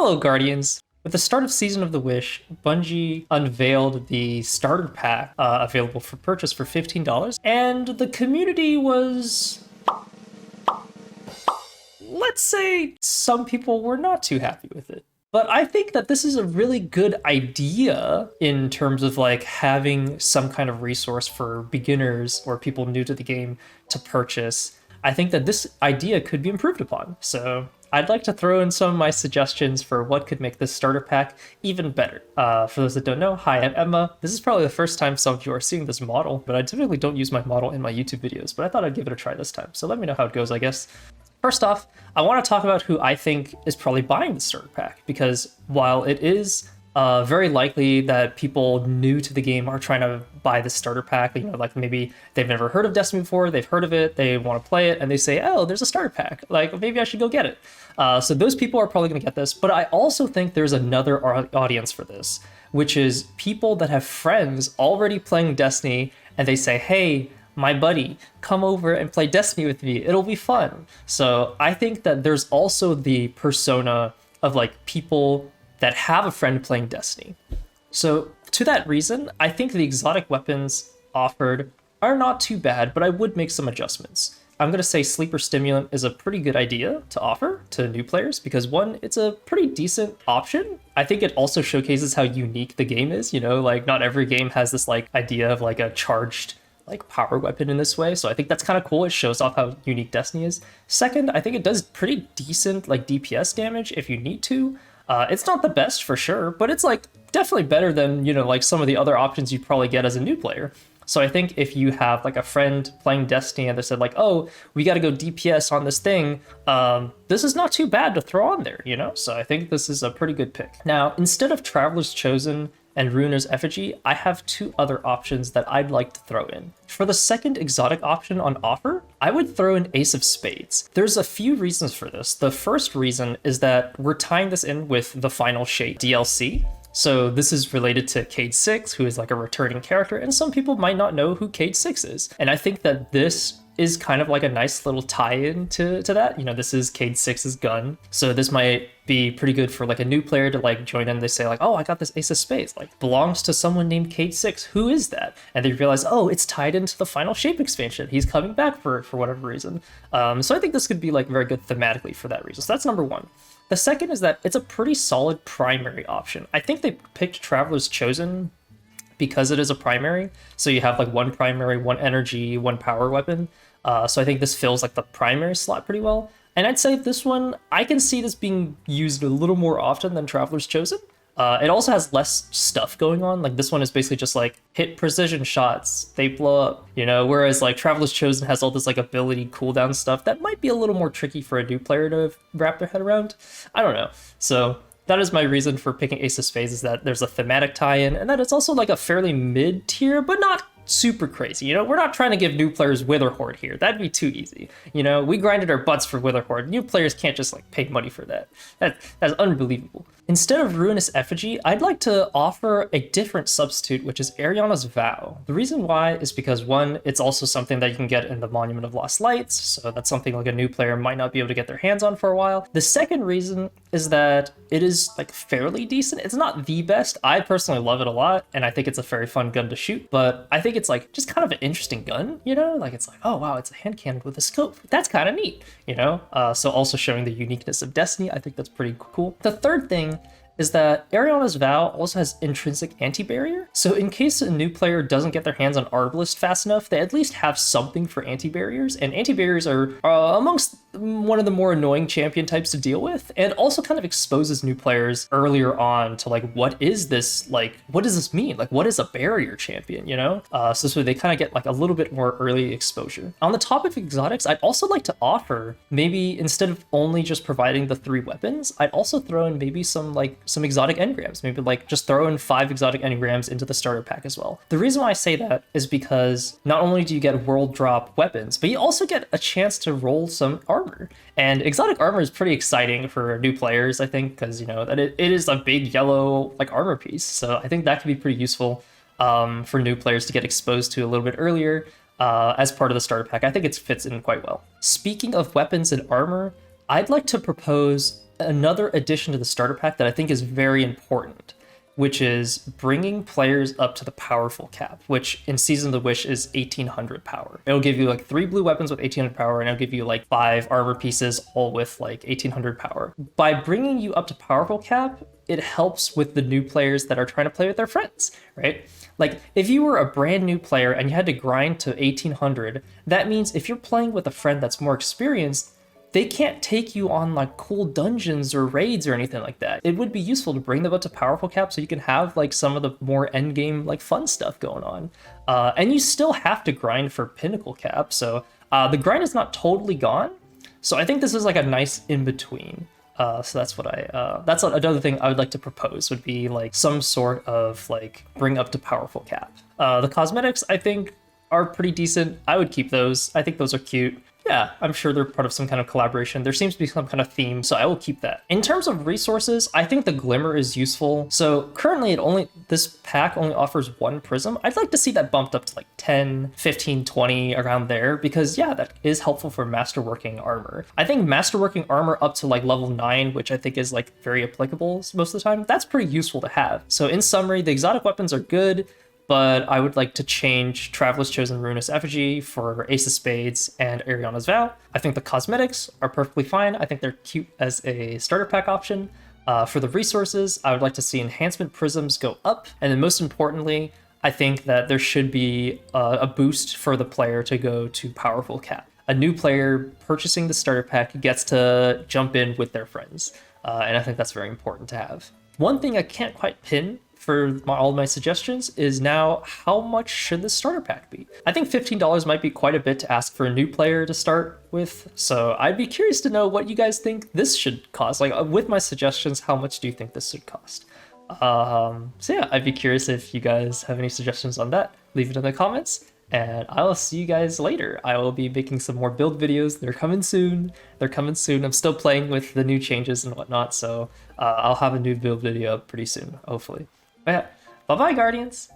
Hello, Guardians. With the start of Season of the Wish, Bungie unveiled the starter pack available for purchase for $15, and the community was, let's say, some people were not too happy with it. But I think that this is a really good idea in terms of like having some kind of resource for beginners or people new to the game to purchase. I think that this idea could be improved upon. So I'd like to throw in some of my suggestions for what could make this starter pack even better. For those that don't know, hi, I'm Emma. This is probably the first time some of you are seeing this model, but I typically don't use my model in my YouTube videos, but I thought I'd give it a try this time. So let me know how it goes, I guess. First off, I want to talk about who I think is probably buying the starter pack, because while it is very likely that people new to the game are trying to buy the starter pack, you know, like maybe they've never heard of Destiny before, they've heard of it, they want to play it, and they say, oh, there's a starter pack, like maybe I should go get it. So those people are probably going to get this, but I also think there's another audience for this, which is people that have friends already playing Destiny, and they say, hey, my buddy, come over and play Destiny with me. It'll be fun. So I think that there's also the persona of like people that have a friend playing Destiny. So to that reason, I think the exotic weapons offered are not too bad, but I would make some adjustments. I'm going to say Sleeper STIMulant is a pretty good idea to offer to new players because one, it's a pretty decent option. I think it also showcases how unique the game is. You know, like not every game has this like idea of like a charged like power weapon in this way, so I think that's kind of cool. It shows off how unique Destiny is. Second, I think it does pretty decent like DPS damage if you need to. It's not the best for sure, but it's like definitely better than, you know, like some of the other options you'd probably get as a new player. So I think if you have like a friend playing Destiny and they said like, oh, we got to go DPS on this thing, this is not too bad to throw on there, you know? So I think this is a pretty good pick. Now, instead of Traveler's Chosen and Ruinous Effigy, I have two other options that I'd like to throw in. For the second exotic option on offer, I would throw in Ace of Spades. There's a few reasons for this. The first reason is that we're tying this in with the Final Shape DLC. So this is related to Cade 6, who is like a returning character, and some people might not know who Cade 6 is. And I think that this is kind of like a nice little tie-in to that. You know, this is Cade 6's gun. So this might be pretty good for like a new player to like join in. They say like, oh, I got this Ace of Spades, like belongs to someone named Cade 6. Who is that? And they realize, oh, it's tied into the Final Shape expansion. He's coming back for whatever reason. So I think this could be like very good thematically for that reason. So that's number one. The second is that it's a pretty solid primary option. I think they picked Traveler's Chosen because it is a primary. So you have like one primary, one energy, one power weapon. So I think this fills like the primary slot pretty well. And I'd say this one, I can see this being used a little more often than Traveler's Chosen. It also has less stuff going on. Like this one is basically just like hit precision shots, they blow up, you know, whereas like Traveler's Chosen has all this like ability cooldown stuff that might be a little more tricky for a new player to wrap their head around. I don't know. So that is my reason for picking Ace of Spades, is that there's a thematic tie-in and that it's also like a fairly mid-tier, but not super crazy. You know, we're not trying to give new players Witherhoard here. That'd be too easy. You know, we grinded our butts for Witherhoard. New players can't just like pay money for that. That's unbelievable. Instead of Ruinous Effigy, I'd like to offer a different substitute, which is Ariana's Vow. The reason why is because one, it's also something that you can get in the Monument of Lost Lights, so that's something like a new player might not be able to get their hands on for a while. The second reason is that it is like fairly decent. It's not the best. I personally love it a lot, and I think it's a very fun gun to shoot, but I think it's like just kind of an interesting gun, you know? Like it's like, oh wow, it's a hand cannon with a scope. That's kind of neat, you know? So also showing the uniqueness of Destiny, I think that's pretty cool. The third thing is that Ariana's Vow also has intrinsic anti-barrier. So in case a new player doesn't get their hands on Arbalist fast enough, they at least have something for anti-barriers. And anti-barriers are amongst one of the more annoying champion types to deal with, and also kind of exposes new players earlier on to like, what is this, like, what does this mean? Like, what is a barrier champion, you know? So they kind of get like a little bit more early exposure. On the topic of exotics, I'd also like to offer, maybe instead of only just providing the 3 weapons, I'd also throw in maybe some exotic engrams, maybe like just throw in 5 exotic engrams into the starter pack as well. The reason why I say that is because not only do you get world drop weapons, but you also get a chance to roll some armor. And exotic armor is pretty exciting for new players, I think, because, you know, that it is a big yellow like armor piece. So I think that could be pretty useful for new players to get exposed to a little bit earlier as part of the starter pack. I think it fits in quite well. Speaking of weapons and armor, I'd like to propose another addition to the starter pack that I think is very important, which is bringing players up to the powerful cap, which in Season of the Wish is 1800 power. It'll give you like 3 blue weapons with 1800 power, and it'll give you like 5 armor pieces, all with like 1800 power. By bringing you up to powerful cap, it helps with the new players that are trying to play with their friends, right? Like if you were a brand new player and you had to grind to 1800, that means if you're playing with a friend that's more experienced, they can't take you on like cool dungeons or raids or anything like that. It would be useful to bring them up to powerful cap so you can have like some of the more end game like fun stuff going on. And you still have to grind for pinnacle cap, so the grind is not totally gone. So I think this is like a nice in between. So that's what that's another thing I would like to propose, would be like some sort of like bring up to powerful cap. The cosmetics I think are pretty decent. I would keep those. I think those are cute. Yeah, I'm sure they're part of some kind of collaboration. There seems to be some kind of theme, so I will keep that. In terms of resources, I think the Glimmer is useful. So currently this pack only offers 1 prism. I'd like to see that bumped up to like 10, 15, 20, around there, because yeah, that is helpful for masterworking armor. I think masterworking armor up to like level 9, which I think is like very applicable most of the time, that's pretty useful to have. So in summary, the exotic weapons are good, but I would like to change Traveler's Chosen Ruinous Effigy for Ace of Spades and Ariana's Vow. I think the cosmetics are perfectly fine. I think they're cute as a starter pack option. For the resources, I would like to see Enhancement prisms go up. And then most importantly, I think that there should be a boost for the player to go to powerful cap. A new player purchasing the starter pack gets to jump in with their friends. And I think that's very important to have. One thing I can't quite pin for all my suggestions is now, how much should the starter pack be? I think $15 might be quite a bit to ask for a new player to start with, so I'd be curious to know what you guys think this should cost. Like with my suggestions, how much do you think this should cost? So yeah, I'd be curious if you guys have any suggestions on that. Leave it in the comments, and I will see you guys later. I will be making some more build videos. They're coming soon. I'm still playing with the new changes and whatnot, so I'll have a new build video up pretty soon, hopefully. But yeah, bye-bye, Guardians!